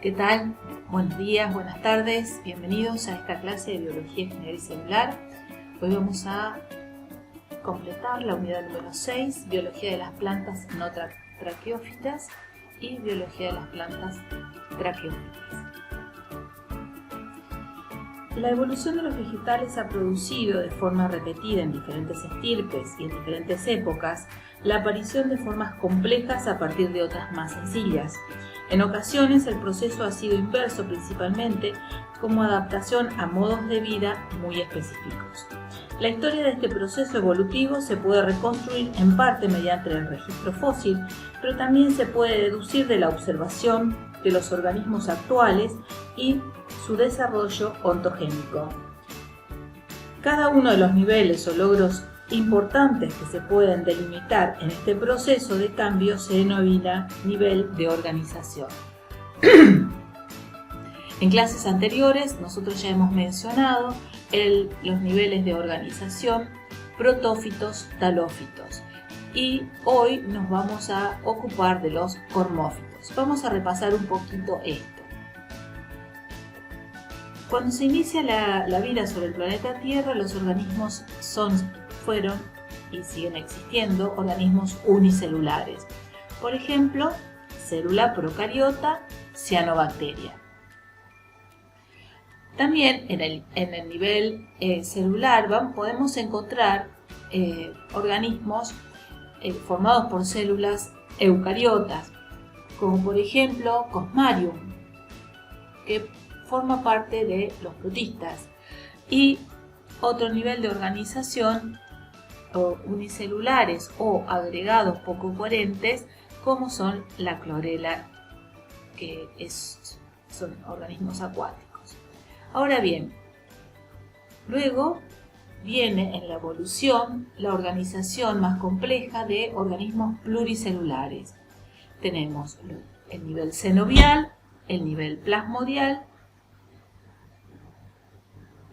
¿Qué tal? Buenos días, buenas tardes, bienvenidos a esta clase de Biología General y Celular. Hoy vamos a completar la unidad número 6, Biología de las plantas no traqueófitas y Biología de las plantas traqueófitas. La evolución de los vegetales ha producido de forma repetida en diferentes estirpes y en diferentes épocas la aparición de formas complejas a partir de otras más sencillas. En ocasiones el proceso ha sido inverso principalmente como adaptación a modos de vida muy específicos. La historia de este proceso evolutivo se puede reconstruir en parte mediante el registro fósil, pero también se puede deducir de la observación de los organismos actuales y su desarrollo ontogénico. Cada uno de los niveles o logros importantes que se pueden delimitar en este proceso de cambio se denomina nivel de organización. En clases anteriores nosotros ya hemos mencionado los niveles de organización protófitos, talófitos, y hoy nos vamos a ocupar de los cormófitos. Vamos a repasar un poquito esto. Cuando se inicia la vida sobre el planeta Tierra, los organismos fueron y siguen existiendo organismos unicelulares. Por ejemplo, célula procariota, cianobacteria. También en el nivel celular podemos encontrar organismos formados por células eucariotas, como por ejemplo Cosmarium, que forma parte de los protistas, y otro nivel de organización unicelulares o agregados poco coherentes, como son la clorela, que son organismos acuáticos. Ahora bien, luego viene en la evolución la organización más compleja de organismos pluricelulares. Tenemos el nivel cenobial, el nivel plasmodial,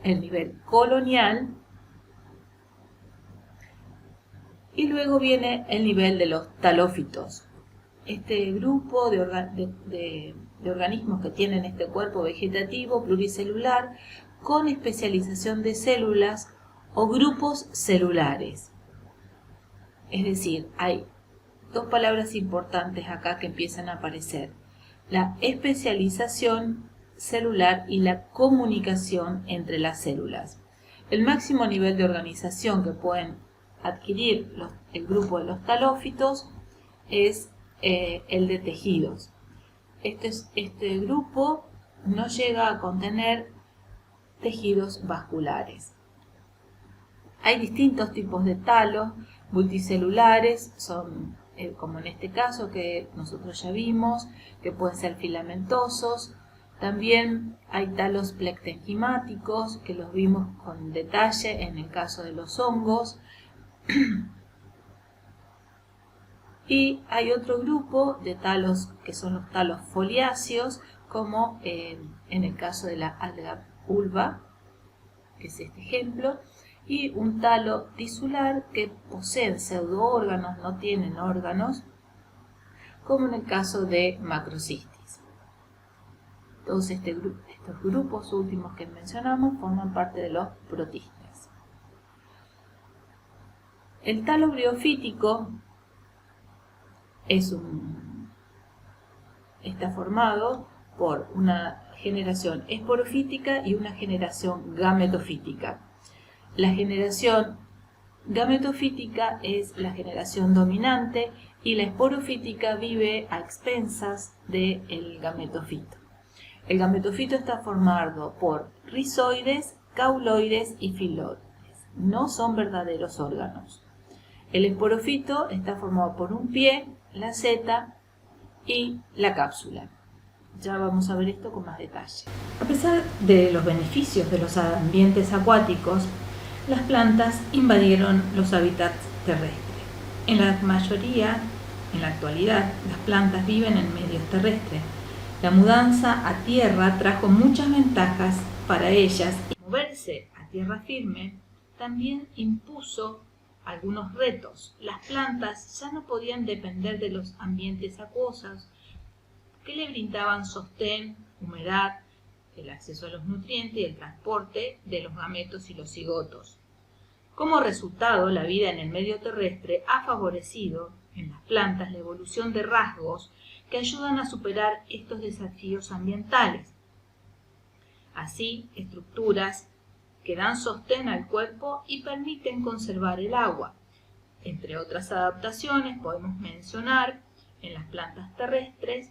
el nivel colonial, y luego viene el nivel de los talófitos. Este grupo de organismos que tienen este cuerpo vegetativo pluricelular con especialización de células o grupos celulares. Es decir, hay dos palabras importantes acá que empiezan a aparecer: la especialización celular y la comunicación entre las células. El máximo nivel de organización que pueden adquirir el grupo de los talófitos es el de tejidos. Este grupo no llega a contener tejidos vasculares. Hay distintos tipos de talos multicelulares, son como en este caso que nosotros ya vimos, que pueden ser filamentosos. También hay talos plectenquimáticos, que los vimos con detalle en el caso de los hongos. Y hay otro grupo de talos que son los talos foliáceos, como en el caso de la alga ulva, que es este ejemplo, y un talo tisular que poseen pseudoórganos, no tienen órganos, como en el caso de Macrocystis. Todos estos grupos últimos que mencionamos forman parte de los protistas. El talo briofítico está formado por una generación esporofítica y una generación gametofítica. La generación gametofítica es la generación dominante y la esporofítica vive a expensas del gametofito. El gametofito está formado por rizoides, cauloides y filoides. No son verdaderos órganos. El esporofito está formado por un pie, la seta y la cápsula. Ya vamos a ver esto con más detalle. A pesar de los beneficios de los ambientes acuáticos, las plantas invadieron los hábitats terrestres. En la mayoría, en la actualidad, las plantas viven en medios terrestres. La mudanza a tierra trajo muchas ventajas para ellas y moverse a tierra firme también impuso algunos retos. Las plantas ya no podían depender de los ambientes acuosos que le brindaban sostén, humedad, el acceso a los nutrientes y el transporte de los gametos y los cigotos. Como resultado, la vida en el medio terrestre ha favorecido en las plantas la evolución de rasgos que ayudan a superar estos desafíos ambientales. Así, estructuras que dan sostén al cuerpo y permiten conservar el agua. Entre otras adaptaciones podemos mencionar en las plantas terrestres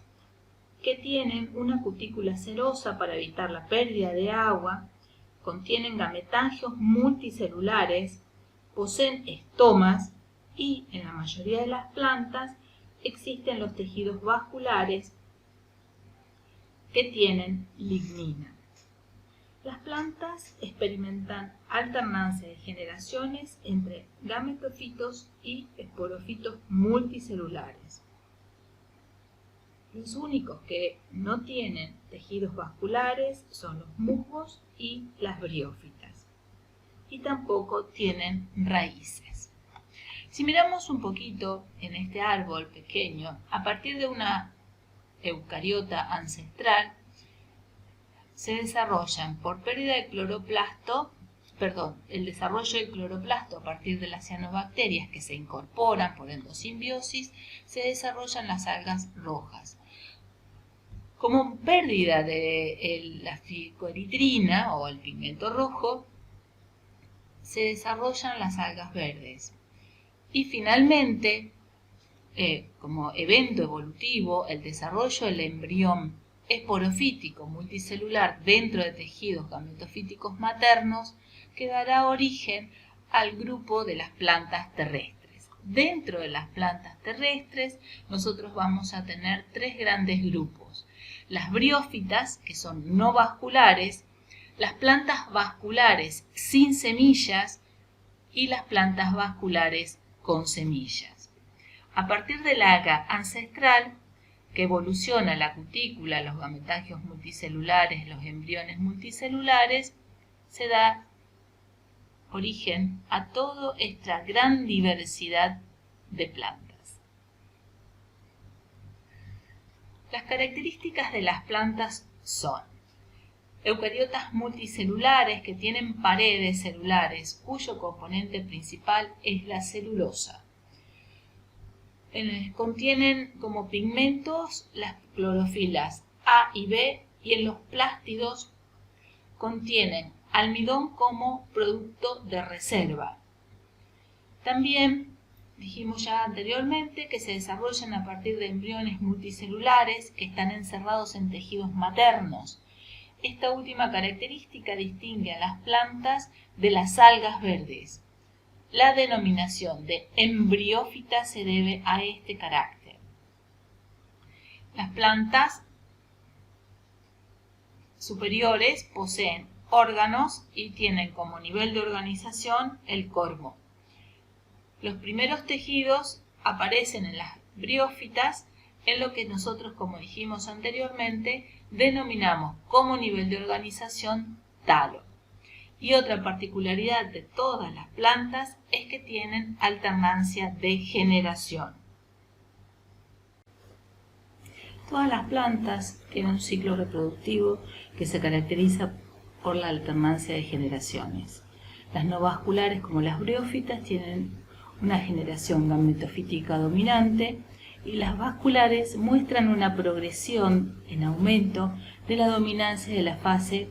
que tienen una cutícula cerosa para evitar la pérdida de agua, contienen gametangios multicelulares, poseen estomas y en la mayoría de las plantas existen los tejidos vasculares que tienen lignina. Las plantas experimentan alternancia de generaciones entre gametofitos y esporofitos multicelulares. Los únicos que no tienen tejidos vasculares son los musgos y las briófitas. Y tampoco tienen raíces. Si miramos un poquito en este árbol pequeño, a partir de una eucariota ancestral, se desarrollan por pérdida de el desarrollo del cloroplasto a partir de las cianobacterias que se incorporan por endosimbiosis, se desarrollan las algas rojas. Como pérdida de la ficoeritrina o el pigmento rojo, se desarrollan las algas verdes. Y finalmente, como evento evolutivo, el desarrollo del embrión esporofítico multicelular dentro de tejidos gametofíticos maternos que dará origen al grupo de las plantas terrestres. Dentro de las plantas terrestres nosotros vamos a tener tres grandes grupos. Las briófitas, que son no vasculares, las plantas vasculares sin semillas y las plantas vasculares con semillas. A partir del alga ancestral, que evoluciona la cutícula, los gametangios multicelulares, los embriones multicelulares, se da origen a toda esta gran diversidad de plantas. Las características de las plantas son eucariotas multicelulares que tienen paredes celulares cuyo componente principal es la celulosa. Contienen como pigmentos las clorofilas A y B y en los plástidos contienen almidón como producto de reserva. También dijimos ya anteriormente que se desarrollan a partir de embriones multicelulares que están encerrados en tejidos maternos. Esta última característica distingue a las plantas de las algas verdes. La denominación de embriófita se debe a este carácter. Las plantas superiores poseen órganos y tienen como nivel de organización el cormo. Los primeros tejidos aparecen en las briófitas en lo que nosotros, como dijimos anteriormente, denominamos como nivel de organización talo. Y otra particularidad de todas las plantas es que tienen alternancia de generación. Todas las plantas tienen un ciclo reproductivo que se caracteriza por la alternancia de generaciones. Las no vasculares, como las briófitas, tienen una generación gametofítica dominante y las vasculares muestran una progresión en aumento de la dominancia de la fase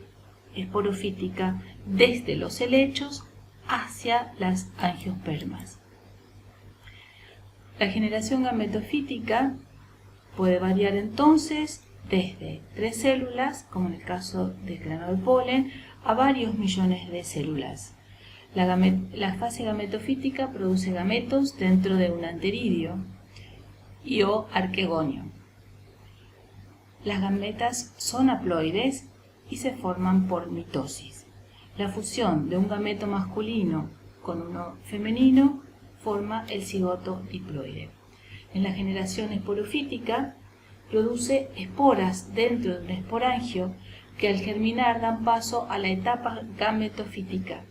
esporofítica desde los helechos hacia las angiospermas. La generación gametofítica puede variar entonces desde 3 células, como en el caso del grano de polen, a varios millones de células. La fase gametofítica produce gametos dentro de un anteridio y o arquegonio. Las gametas son haploides y se forman por mitosis. La fusión de un gameto masculino con uno femenino forma el cigoto diploide. En la generación esporofítica produce esporas dentro de un esporangio que al germinar dan paso a la etapa gametofítica.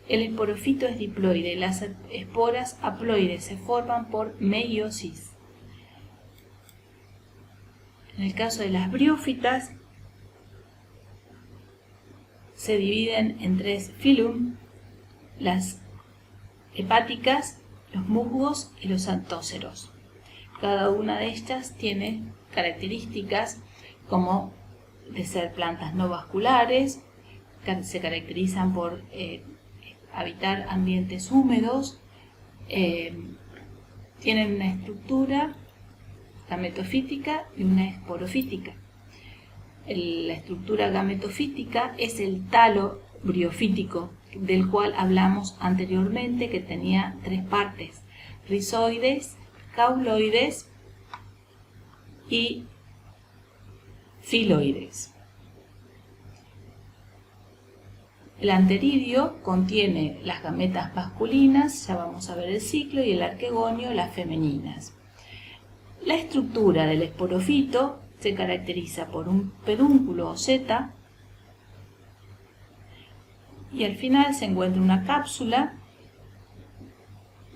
El esporofito es diploide, las esporas haploides se forman por meiosis. En el caso de las briófitas, se dividen en 3 filum: las hepáticas, los musgos y los antóceros. Cada una de estas tiene características como de ser plantas no vasculares, se caracterizan por habitar ambientes húmedos, tienen una estructura gametofítica y una esporofítica. La estructura gametofítica es el talo briofítico, del cual hablamos anteriormente, que tenía 3 partes: rizoides, cauloides y filoides. El anteridio contiene las gametas masculinas, ya vamos a ver el ciclo, y el arquegonio, las femeninas. La estructura del esporofito se caracteriza por un pedúnculo o seta, y al final se encuentra una cápsula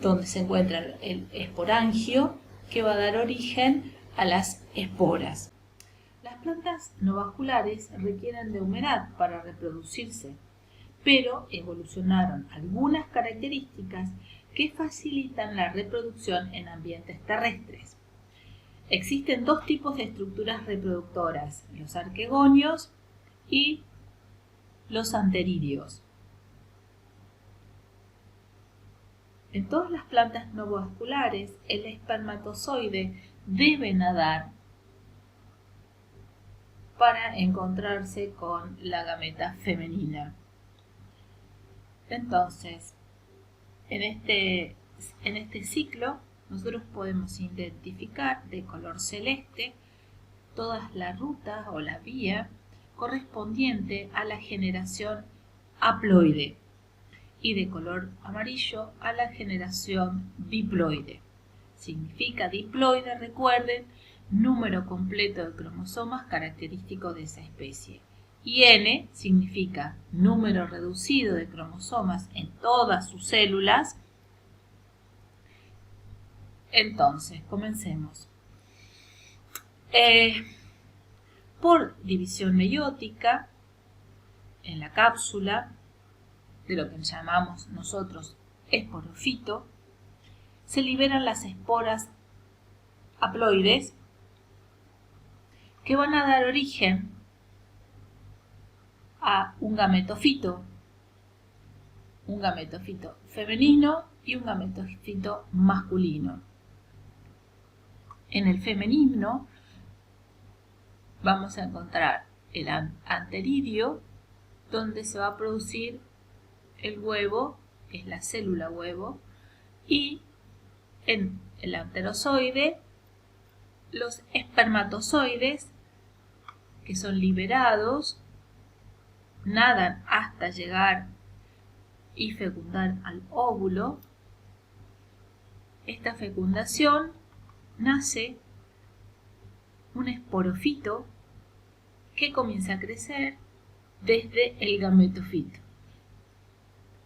donde se encuentra el esporangio, que va a dar origen a las esporas. Las plantas no vasculares requieren de humedad para reproducirse, pero evolucionaron algunas características que facilitan la reproducción en ambientes terrestres. Existen 2 tipos de estructuras reproductoras: los arquegonios y los anteridios. En todas las plantas no vasculares, el espermatozoide debe nadar para encontrarse con la gameta femenina. Entonces, en este ciclo, nosotros podemos identificar de color celeste toda la ruta o la vía correspondiente a la generación haploide, y de color amarillo a la generación diploide. Significa diploide, recuerden, número completo de cromosomas característico de esa especie. Y N significa número reducido de cromosomas en todas sus células. Entonces, comencemos. Por división meiótica, en la cápsula de lo que llamamos nosotros esporofito, se liberan las esporas haploides, que van a dar origen a un gametofito femenino y un gametofito masculino. En el femenino vamos a encontrar el anteridio, donde se va a producir el huevo, que es la célula huevo, y en el anterozoide los espermatozoides, que son liberados, nadan hasta llegar y fecundar al óvulo. Esta fecundación nace un esporofito que comienza a crecer desde el gametofito.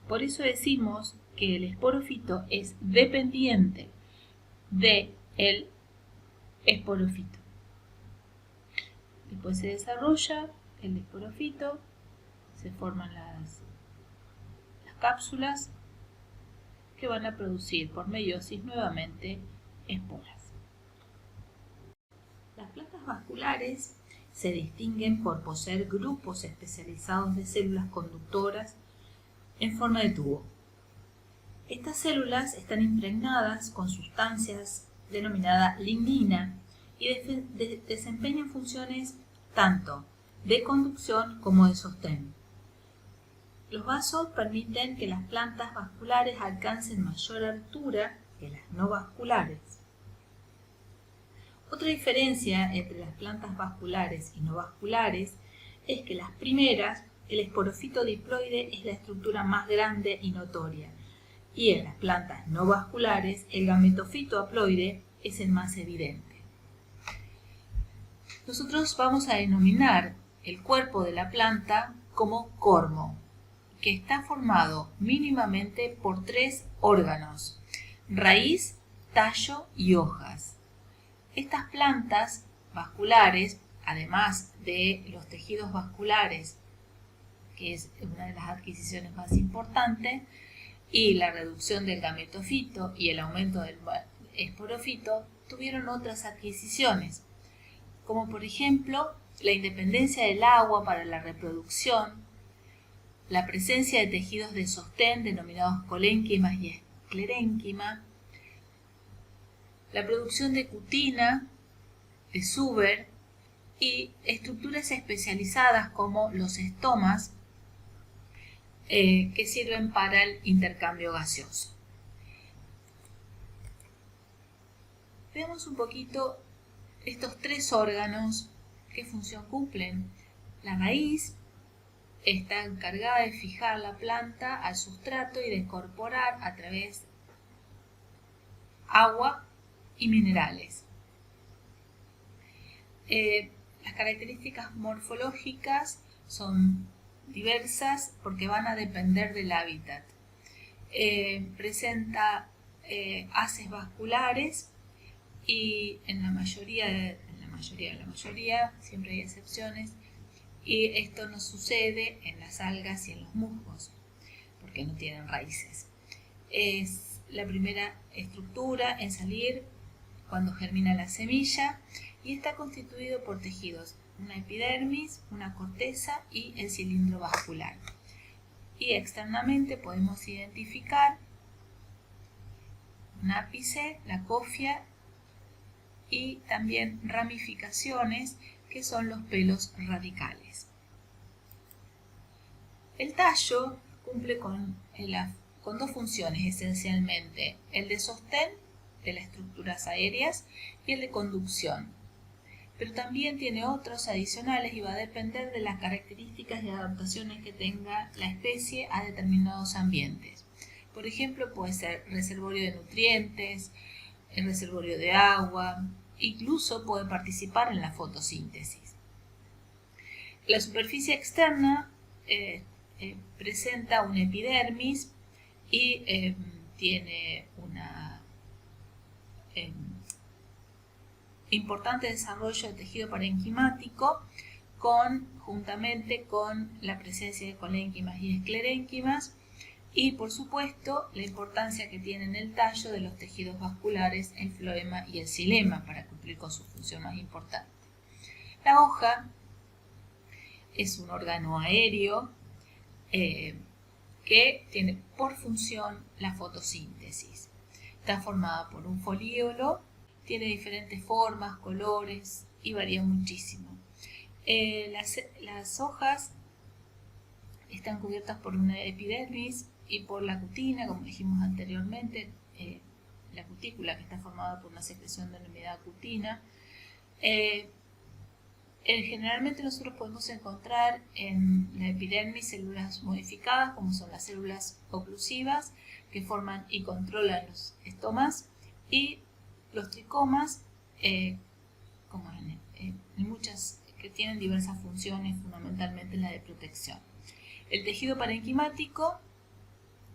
Por eso decimos que el esporofito es dependiente del esporofito. Después se desarrolla el esporofito, se forman las cápsulas que van a producir por meiosis nuevamente esporas. Las plantas vasculares se distinguen por poseer grupos especializados de células conductoras en forma de tubo. Estas células están impregnadas con sustancias denominadas lignina y desempeñan funciones tanto de conducción como de sostén. Los vasos permiten que las plantas vasculares alcancen mayor altura que las no vasculares. Otra diferencia entre las plantas vasculares y no vasculares es que las primeras, el esporofito diploide es la estructura más grande y notoria, y en las plantas no vasculares el gametofito haploide es el más evidente. Nosotros vamos a denominar el cuerpo de la planta como cormo, que está formado mínimamente por 3 órganos: raíz, tallo y hojas. Estas plantas vasculares, además de los tejidos vasculares, que es una de las adquisiciones más importantes, y la reducción del gametofito y el aumento del esporofito, tuvieron otras adquisiciones, como por ejemplo la independencia del agua para la reproducción, la presencia de tejidos de sostén denominados colénquimas y esclerénquima, la producción de cutina, de Zuber y estructuras especializadas como los estomas, que sirven para el intercambio gaseoso. Veamos un poquito estos tres órganos, qué función cumplen. La raíz está encargada de fijar la planta al sustrato y de incorporar a través agua y minerales. Las características morfológicas son diversas porque van a depender del hábitat. Presenta haces vasculares y en la mayoría, siempre hay excepciones, y esto no sucede en las algas y en los musgos porque no tienen raíces. Es la primera estructura en salir cuando germina la semilla y está constituido por tejidos, una epidermis, una corteza y el cilindro vascular. Y externamente podemos identificar un ápice, la cofia y también ramificaciones que son los pelos radicales. El tallo cumple con dos funciones esencialmente, el de sostén de las estructuras aéreas y el de conducción, pero también tiene otros adicionales y va a depender de las características y adaptaciones que tenga la especie a determinados ambientes. Por ejemplo, puede ser reservorio de nutrientes, el reservorio de agua, incluso puede participar en la fotosíntesis. La superficie externa presenta una epidermis y tiene una importante desarrollo de tejido parenquimático juntamente con la presencia de colénquimas y esclerénquimas y por supuesto la importancia que tiene en el tallo de los tejidos vasculares, el floema y el xilema para cumplir con su función más importante. La hoja es un órgano aéreo que tiene por función la fotosíntesis. Está formada por un folíolo, tiene diferentes formas, colores y varía muchísimo. Las hojas están cubiertas por una epidermis y por la cutina, como dijimos anteriormente, la cutícula que está formada por una secreción denominada cutina. Generalmente nosotros podemos encontrar en la epidermis células modificadas, como son las células oclusivas, que forman y controlan los estomas, y los tricomas, como en muchas que tienen diversas funciones, fundamentalmente la de protección. El tejido parenquimático,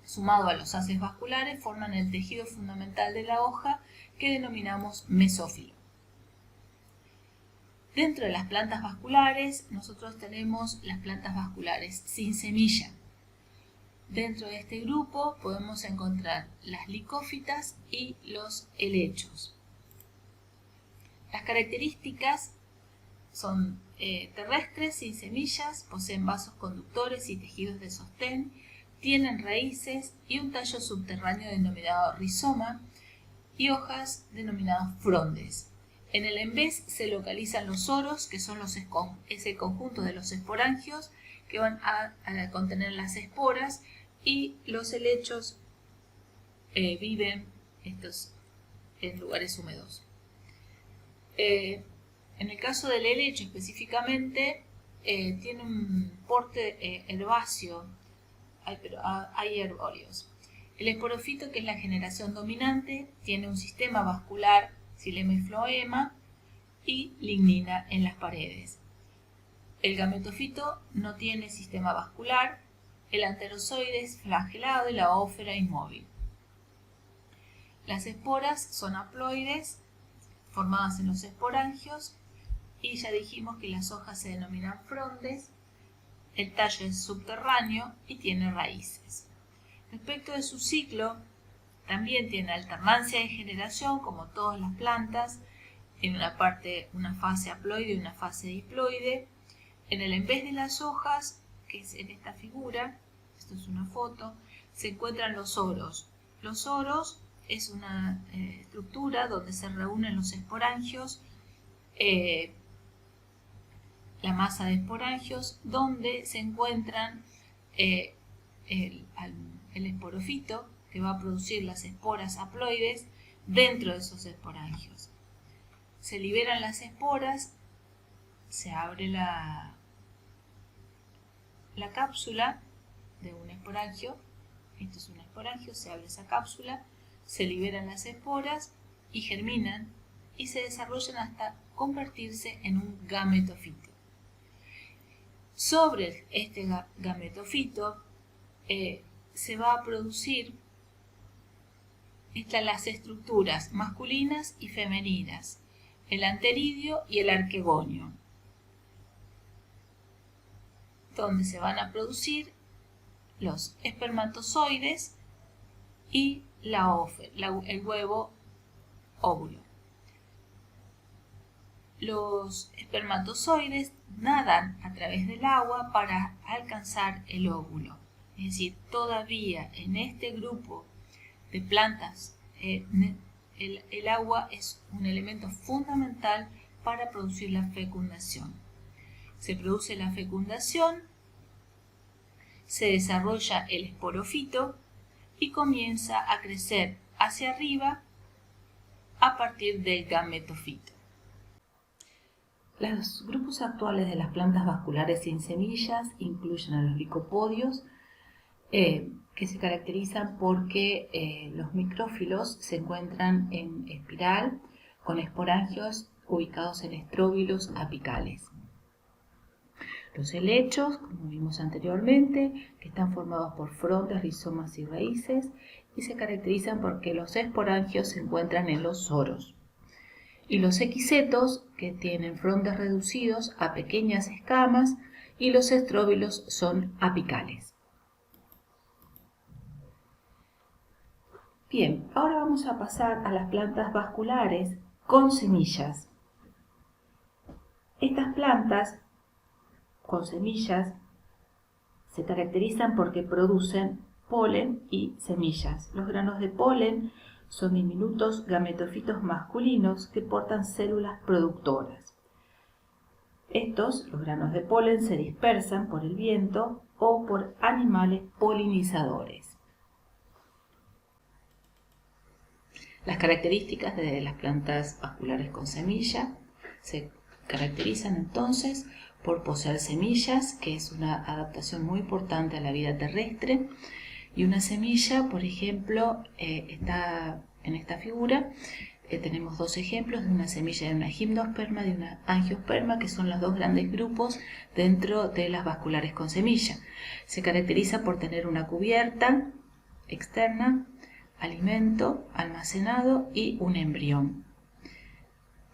sumado a los haces vasculares, forman el tejido fundamental de la hoja que denominamos mesófilo. Dentro de las plantas vasculares, nosotros tenemos las plantas vasculares sin semilla. Dentro de este grupo podemos encontrar las licófitas y los helechos. Las características son terrestres sin semillas, poseen vasos conductores y tejidos de sostén, tienen raíces y un tallo subterráneo denominado rizoma y hojas denominadas frondes. En el embés se localizan los soros, que son ese conjunto de los esporangios que van a contener las esporas, y los helechos viven en lugares húmedos. En el caso del helecho específicamente, tiene un porte herbáceo, pero hay herbóreos. El esporofito, que es la generación dominante, tiene un sistema vascular, xilema y floema, y lignina en las paredes. El gametofito no tiene sistema vascular, el anterozoide es flagelado y la ófera inmóvil. Las esporas son haploides, formadas en los esporangios, y ya dijimos que las hojas se denominan frondes, el tallo es subterráneo y tiene raíces. Respecto de su ciclo, también tiene alternancia de generación como todas las plantas, tiene una fase haploide y una fase diploide. En vez de las hojas, que es en esta figura, esto es una foto, se encuentran los oros. Los oros es una estructura donde se reúnen los esporangios, la masa de esporangios, donde se encuentran el esporofito, que va a producir las esporas haploides dentro de esos esporangios. Se liberan las esporas, se abre la cápsula de un esporangio, esto es un esporangio, se abre esa cápsula, se liberan las esporas y germinan y se desarrollan hasta convertirse en un gametofito. Sobre este gametofito se va a producir las estructuras masculinas y femeninas, el anteridio y el arquegonio, donde se van a producir los espermatozoides y el huevo óvulo. Los espermatozoides nadan a través del agua para alcanzar el óvulo. Es decir, todavía en este grupo de plantas, el agua es un elemento fundamental para producir la fecundación. Se produce la fecundación, se desarrolla el esporofito y comienza a crecer hacia arriba a partir del gametofito. Los grupos actuales de las plantas vasculares sin semillas incluyen a los licopodios, que se caracterizan porque los micrófilos se encuentran en espiral con esporangios ubicados en estróbilos apicales. Los helechos, como vimos anteriormente, que están formados por frondes, rizomas y raíces, y se caracterizan porque los esporangios se encuentran en los soros. Y los equisetos, que tienen frondes reducidos a pequeñas escamas, y los estróbilos son apicales. Bien, ahora vamos a pasar a las plantas vasculares con semillas. Estas plantas con semillas se caracterizan porque producen polen y semillas. Los granos de polen son diminutos gametofitos masculinos que portan células productoras. Los granos de polen, se dispersan por el viento o por animales polinizadores. Las características de las plantas vasculares con semilla se caracterizan entonces por poseer semillas, que es una adaptación muy importante a la vida terrestre, y una semilla, por ejemplo, está en esta figura. Tenemos dos ejemplos de una semilla de una gimnosperma y de una angiosperma, que son los dos grandes grupos dentro de las vasculares con semilla. Se caracteriza por tener una cubierta externa, alimento almacenado y un embrión.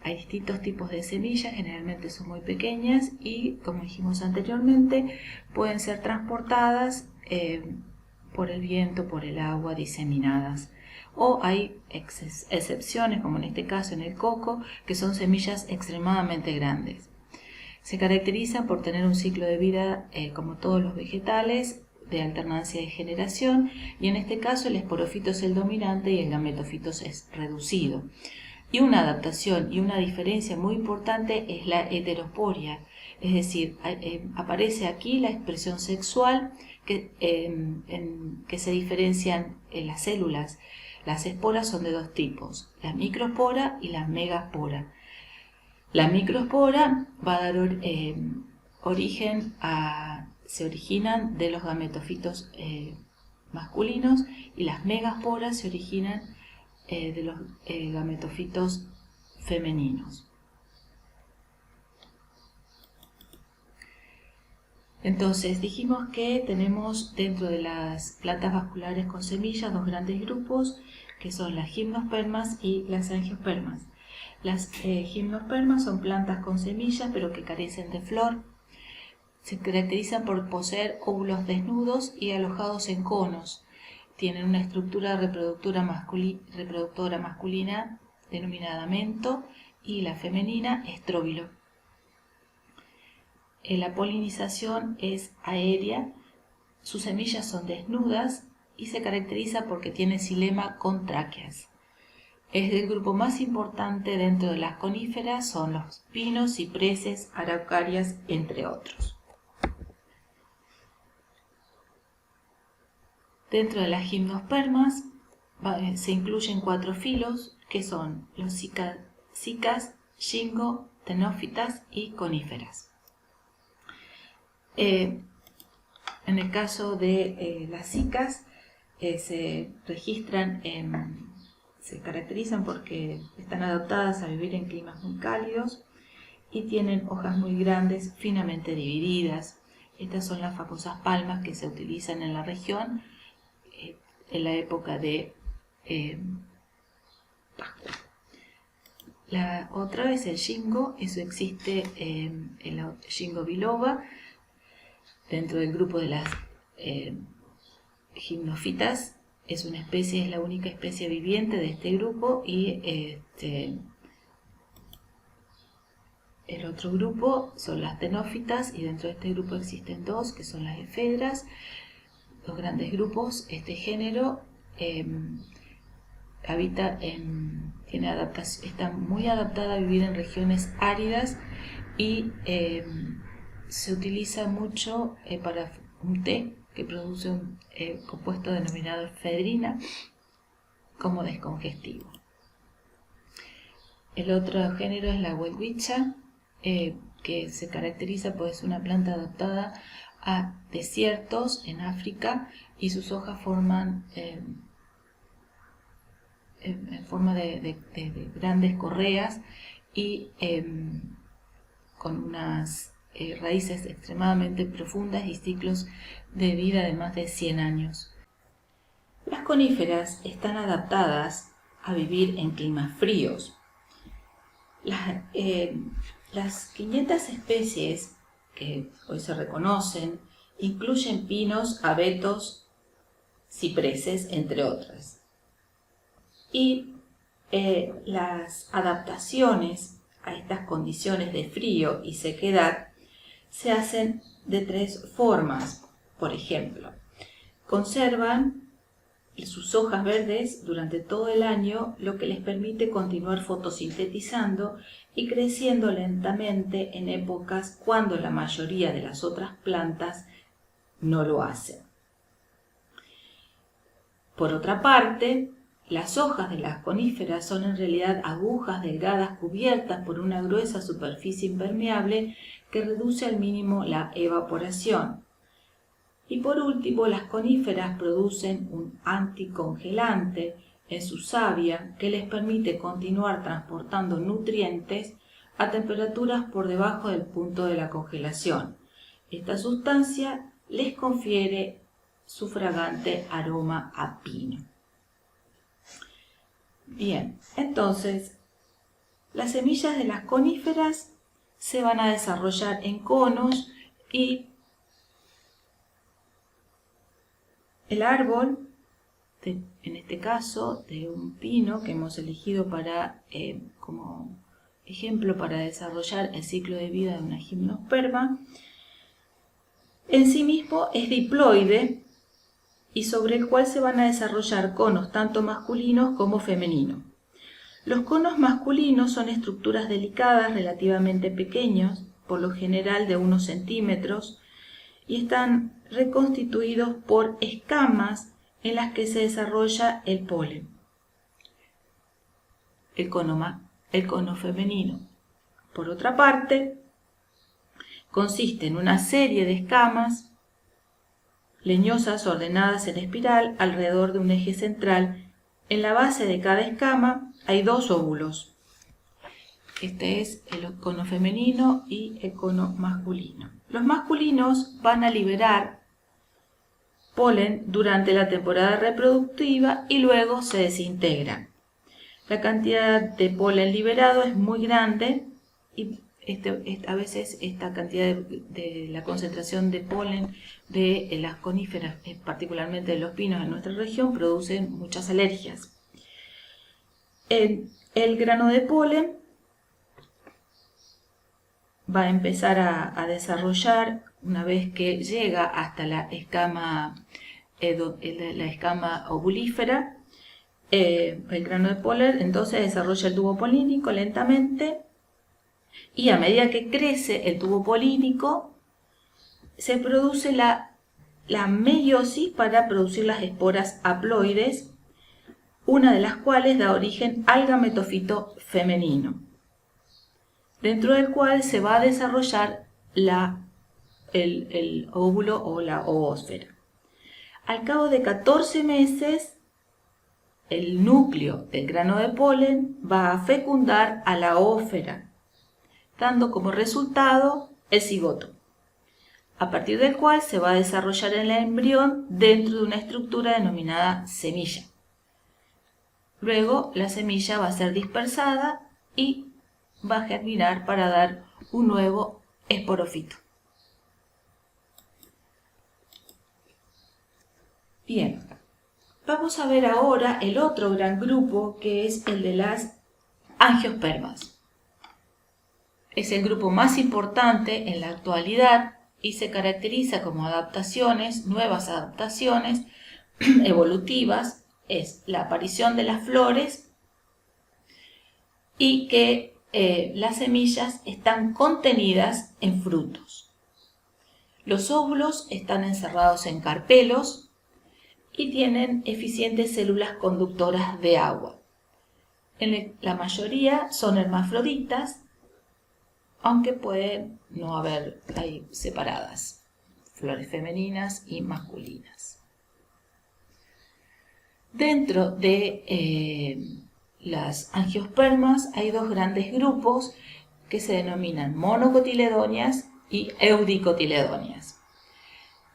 Hay distintos tipos de semillas, generalmente son muy pequeñas y, como dijimos anteriormente, pueden ser transportadas por el viento, por el agua, diseminadas. O hay excepciones, como en este caso en el coco, que son semillas extremadamente grandes. Se caracterizan por tener un ciclo de vida, como todos los vegetales, de alternancia de generación, y en este caso el esporofito es el dominante y el gametofito es reducido. Y una adaptación y una diferencia muy importante es la heterosporia, es decir, aparece aquí la expresión sexual que se diferencian en las células. Las esporas son de dos tipos, la microespora y la megaespora. La microespora va a dar origen se originan de los gametofitos masculinos, y las megaesporas se originan de los gametofitos femeninos. Entonces dijimos que tenemos dentro de las plantas vasculares con semillas dos grandes grupos, que son las gimnospermas y las angiospermas. Las gimnospermas son plantas con semillas pero que carecen de flor. Se caracterizan por poseer óvulos desnudos y alojados en conos. Tienen una estructura reproductora masculina denominada mento y la femenina estróbilo. La polinización es aérea, sus semillas son desnudas y se caracteriza porque tiene xilema con tráqueas. Es el grupo más importante dentro de las coníferas, son los pinos, cipreses, araucarias, entre otros. Dentro de las gimnospermas se incluyen 4 filos, que son los cicas, ginkgo, ctenófitas y coníferas. En el caso de las cicas, se caracterizan porque están adaptadas a vivir en climas muy cálidos y tienen hojas muy grandes, finamente divididas. Estas son las famosas palmas que se utilizan en la región en la época de Pascua. La otra es el ginkgo, eso existe en la Ginkgo biloba, dentro del grupo de las gimnofitas. Es la única especie viviente de este grupo y el otro grupo son las ctenófitas, y dentro de este grupo existen 2 que son las efedras. 2 grandes grupos. Este género está muy adaptada a vivir en regiones áridas y se utiliza mucho para un té que produce un compuesto denominado efedrina como descongestivo. El otro género es la welwitschia, que se caracteriza por ser una planta adaptada a desiertos en África y sus hojas forman en forma de grandes correas y con unas raíces extremadamente profundas y ciclos de vida de más de 100 años. Las coníferas están adaptadas a vivir en climas fríos. Las 500 especies que hoy se reconocen incluyen pinos, abetos, cipreses, entre otras. Y las adaptaciones a estas condiciones de frío y sequedad se hacen de 3 formas. Por ejemplo, conservan sus hojas verdes durante todo el año, lo que les permite continuar fotosintetizando y creciendo lentamente en épocas cuando la mayoría de las otras plantas no lo hacen. Por otra parte, las hojas de las coníferas son en realidad agujas delgadas cubiertas por una gruesa superficie impermeable que reduce al mínimo la evaporación. Y por último, las coníferas producen un anticongelante en su savia que les permite continuar transportando nutrientes a temperaturas por debajo del punto de la congelación. Esta sustancia les confiere su fragante aroma a pino. Bien, entonces, las semillas de las coníferas se van a desarrollar en conos y el árbol, en este caso de un pino que hemos elegido como ejemplo para desarrollar el ciclo de vida de una gimnosperma, en sí mismo es diploide y sobre el cual se van a desarrollar conos tanto masculinos como femeninos. Los conos masculinos son estructuras delicadas relativamente pequeños, por lo general de unos centímetros, y están reconstituidos por escamas en las que se desarrolla el polen. El cono femenino, por otra parte, consiste en una serie de escamas leñosas ordenadas en espiral alrededor de un eje central. En la base de cada escama hay 2 óvulos. Este es el cono femenino y el cono masculino. Los masculinos van a liberar polen durante la temporada reproductiva y luego se desintegran. La cantidad de polen liberado es muy grande y a veces esta cantidad de la concentración de polen de las coníferas, particularmente de los pinos en nuestra región, producen muchas alergias. El grano de polen va a empezar a desarrollar una vez que llega hasta la escama ovulífera. El grano de polen entonces desarrolla el tubo polínico lentamente y a medida que crece el tubo polínico se produce la meiosis para producir las esporas haploides, una de las cuales da origen al gametofito femenino, dentro del cual se va a desarrollar el óvulo o la oósfera. Al cabo de 14 meses, el núcleo del grano de polen va a fecundar a la ósfera, dando como resultado el cigoto, a partir del cual se va a desarrollar el embrión dentro de una estructura denominada semilla. Luego la semilla va a ser dispersada y va a germinar para dar un nuevo esporofito. Bien, vamos a ver ahora el otro gran grupo, que es el de las angiospermas. Es el grupo más importante en la actualidad y se caracteriza como nuevas adaptaciones evolutivas. Es la aparición de las flores y que las semillas están contenidas en frutos. Los óvulos están encerrados en carpelos y tienen eficientes células conductoras de agua. La mayoría son hermafroditas, aunque pueden no haber ahí separadas, flores femeninas y masculinas. Dentro de las angiospermas hay dos grandes grupos que se denominan monocotiledóneas y eudicotiledóneas.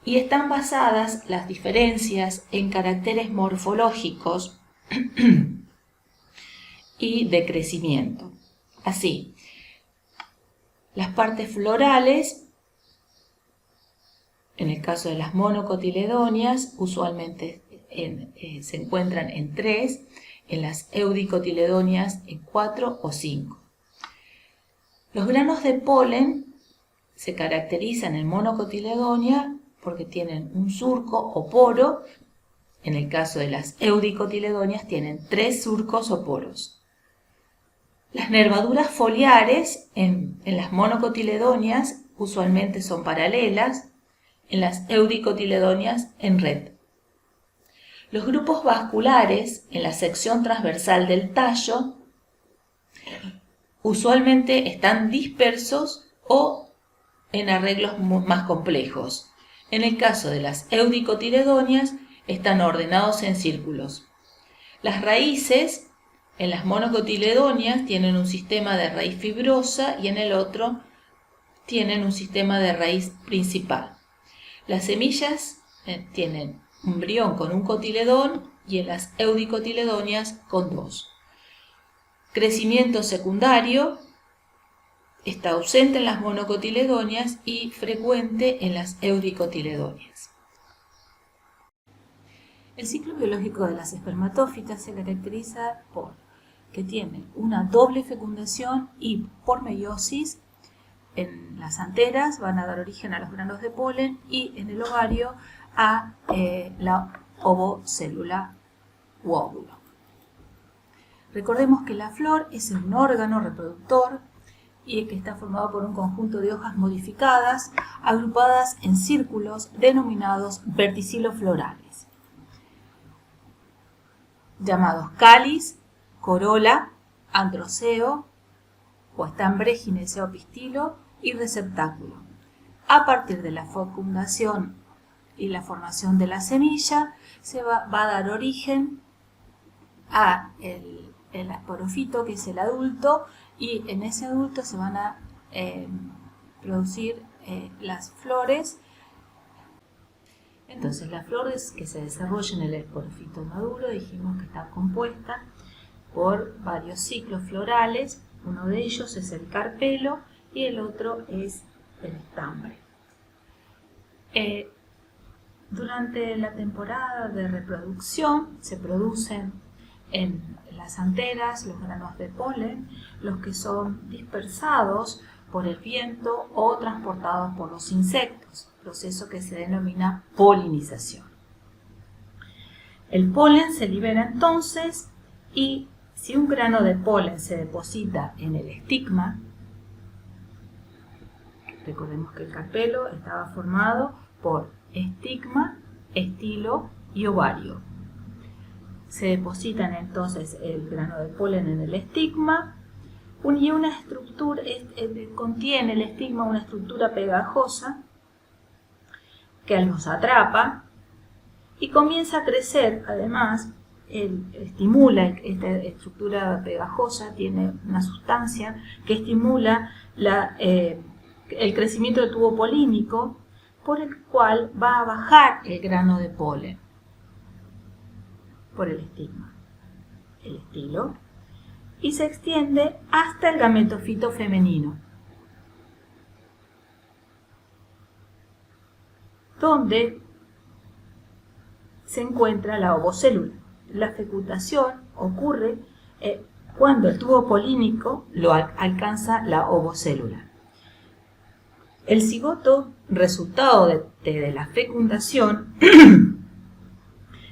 Y están basadas las diferencias en caracteres morfológicos y de crecimiento. Así, las partes florales, en el caso de las monocotiledóneas, usualmente se encuentran en 3, en las eudicotiledóneas en 4 o 5. Los granos de polen se caracterizan en monocotiledónea porque tienen un surco o poro. En el caso de las eudicotiledóneas tienen 3 surcos o poros. Las nervaduras foliares en las monocotiledóneas usualmente son paralelas, en las eudicotiledóneas en red. Los grupos vasculares en la sección transversal del tallo usualmente están dispersos o en arreglos más complejos. En el caso de las eudicotiledóneas están ordenados en círculos. Las raíces en las monocotiledóneas tienen un sistema de raíz fibrosa y en el otro tienen un sistema de raíz principal. Las semillas tienen un embrión con un cotiledón y en las eudicotiledóneas con 2. Crecimiento secundario está ausente en las monocotiledóneas y frecuente en las eudicotiledóneas. El ciclo biológico de las espermatófitas se caracteriza por que tienen una doble fecundación y por meiosis. En las anteras van a dar origen a los granos de polen y en el ovario a la ovocélula u óvulo. Recordemos que la flor es un órgano reproductor y que está formado por un conjunto de hojas modificadas agrupadas en círculos denominados verticiloflorales, llamados cáliz, corola, androceo o estambre, gineceo, pistilo y receptáculo. A partir de la fecundación y la formación de la semilla se va a dar origen a el esporofito, que es el adulto, y en ese adulto se van a producir las flores. Entonces, las flores que se desarrollan en el esporofito maduro dijimos que está compuesta por varios ciclos florales. Uno de ellos es el carpelo y el otro es el estambre. Durante la temporada de reproducción se producen en las anteras los granos de polen, los que son dispersados por el viento o transportados por los insectos, proceso que se denomina polinización. El polen se libera entonces y si un grano de polen se deposita en el estigma, recordemos que el carpelo estaba formado por estigma, estilo y ovario. Se depositan entonces el grano de polen en el estigma y una estructura, contiene el estigma una estructura pegajosa que los atrapa y comienza a crecer. Además, estimula esta estructura pegajosa, tiene una sustancia que estimula el crecimiento del tubo polínico, por el cual va a bajar el grano de polen por el estigma, el estilo, y se extiende hasta el gametofito femenino, donde se encuentra la ovocélula. La fecundación ocurre cuando el tubo polínico lo alcanza la ovocélula. El cigoto, resultado de la fecundación,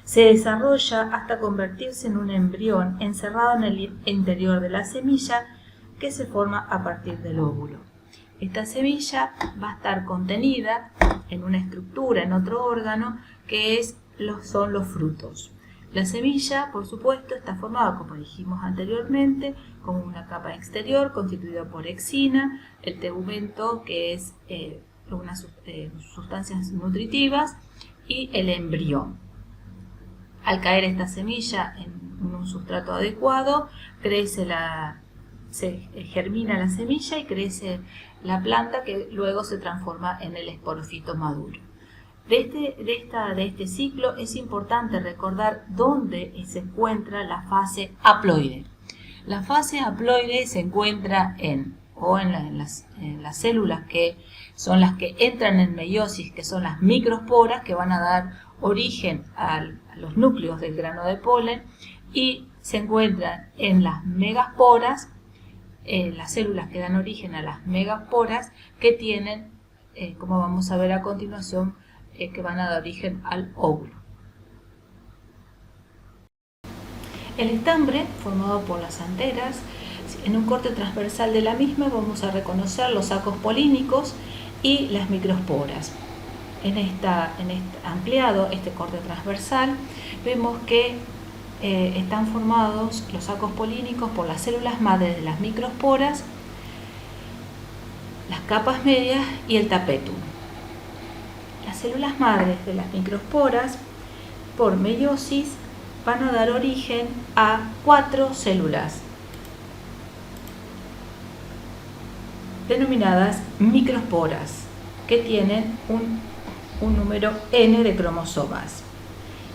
se desarrolla hasta convertirse en un embrión encerrado en el interior de la semilla que se forma a partir del óvulo. Esta semilla va a estar contenida en una estructura, en otro órgano, que son los frutos. La semilla, por supuesto, está formada, como dijimos anteriormente, con una capa exterior constituida por exina, el tegumento, que es unas sustancias nutritivas, y el embrión. Al caer esta semilla en un sustrato adecuado, se germina la semilla y crece la planta, que luego se transforma en el esporofito maduro. De este ciclo es importante recordar dónde se encuentra la fase haploide. La fase haploide se encuentra en las células que son las que entran en meiosis, que son las microesporas, que van a dar origen a los núcleos del grano de polen, y se encuentran en las megasporas, las células que dan origen a las megasporas, que tienen, como vamos a ver a continuación, que van a dar origen al óvulo. El estambre, formado por las anteras, en un corte transversal de la misma vamos a reconocer los sacos polínicos y las microesporas. En ampliado este corte transversal, vemos que están formados los sacos polínicos por las células madres de las microesporas, las capas medias y el tapetum. Las células madres de las microesporas, por meiosis, van a dar origen a 4 células, denominadas microesporas, que tienen un número n de cromosomas.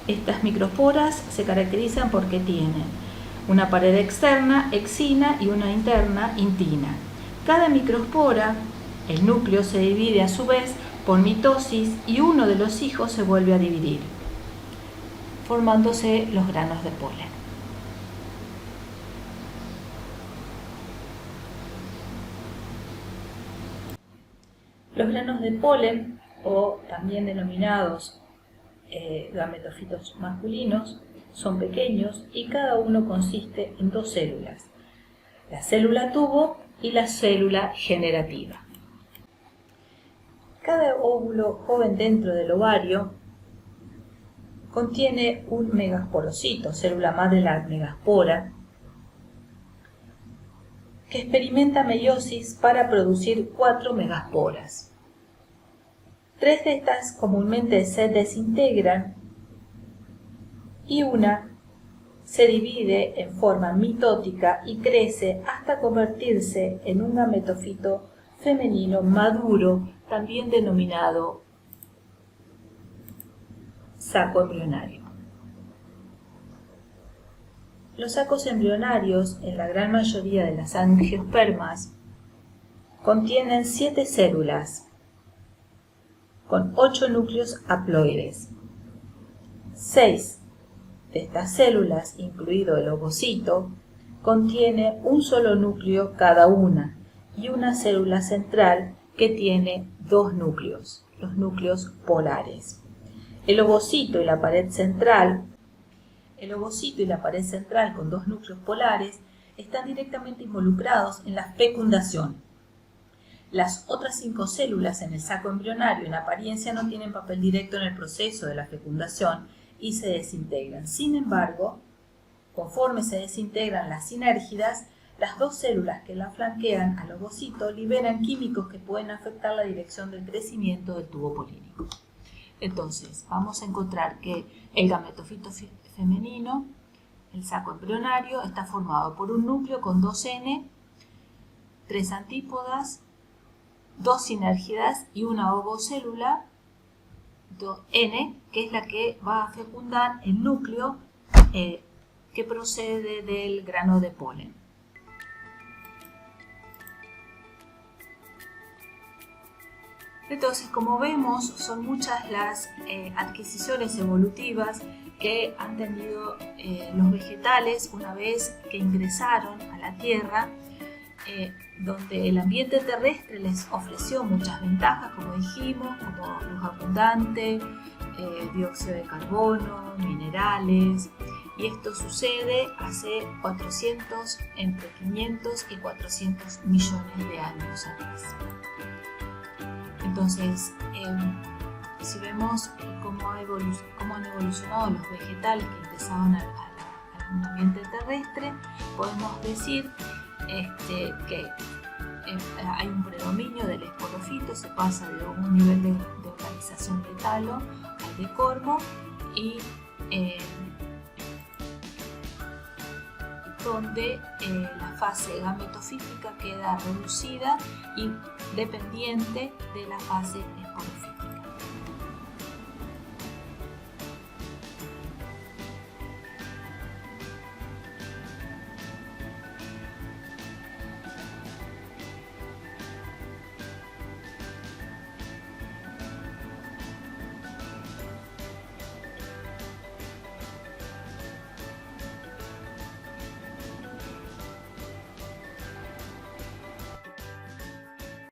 Estas microesporas se caracterizan porque tienen una pared externa, exina, y una interna, intina. Cada microespora, el núcleo, se divide a su vez por mitosis y uno de los hijos se vuelve a dividir, formándose los granos de polen. Los granos de polen, o también denominados gametofitos masculinos, son pequeños y cada uno consiste en 2 células, la célula tubo y la célula generativa. Cada óvulo joven dentro del ovario contiene un megasporocito, célula madre de la megaspora, que experimenta meiosis para producir 4 megasporas. 3 de estas comúnmente se desintegran y una se divide en forma mitótica y crece hasta convertirse en un gametofito femenino maduro, también denominado saco embrionario. Los sacos embrionarios, en la gran mayoría de las angiospermas, contienen 7 células con 8 núcleos haploides. 6 de estas células, incluido el ovocito, contiene un solo núcleo cada una y una célula central que tiene 2 núcleos, los núcleos polares. El ovocito y la pared central con 2 núcleos polares están directamente involucrados en la fecundación. Las otras 5 células en el saco embrionario en apariencia no tienen papel directo en el proceso de la fecundación y se desintegran. Sin embargo, conforme se desintegran las sinérgidas, las 2 células que la flanquean al ovocito liberan químicos que pueden afectar la dirección del crecimiento del tubo polínico. Entonces, vamos a encontrar que el gametofito femenino, el saco embrionario, está formado por un núcleo con 2 N, 3 antípodas, 2 sinérgidas y una ovocélula, 2N, que es la que va a fecundar el núcleo que procede del grano de polen. Entonces, como vemos, son muchas las adquisiciones evolutivas que han tenido los vegetales una vez que ingresaron a la Tierra, donde el ambiente terrestre les ofreció muchas ventajas, como dijimos, como luz abundante, dióxido de carbono, minerales, y esto sucede hace entre 500 y 400 millones de años atrás. Entonces, si vemos cómo han evolucionado los vegetales que ingresaban al ambiente terrestre, podemos decir que hay un predominio del esporofito, se pasa de un nivel de organización de talo al de cormo, y donde la fase gametofítica queda reducida y dependiente de la fase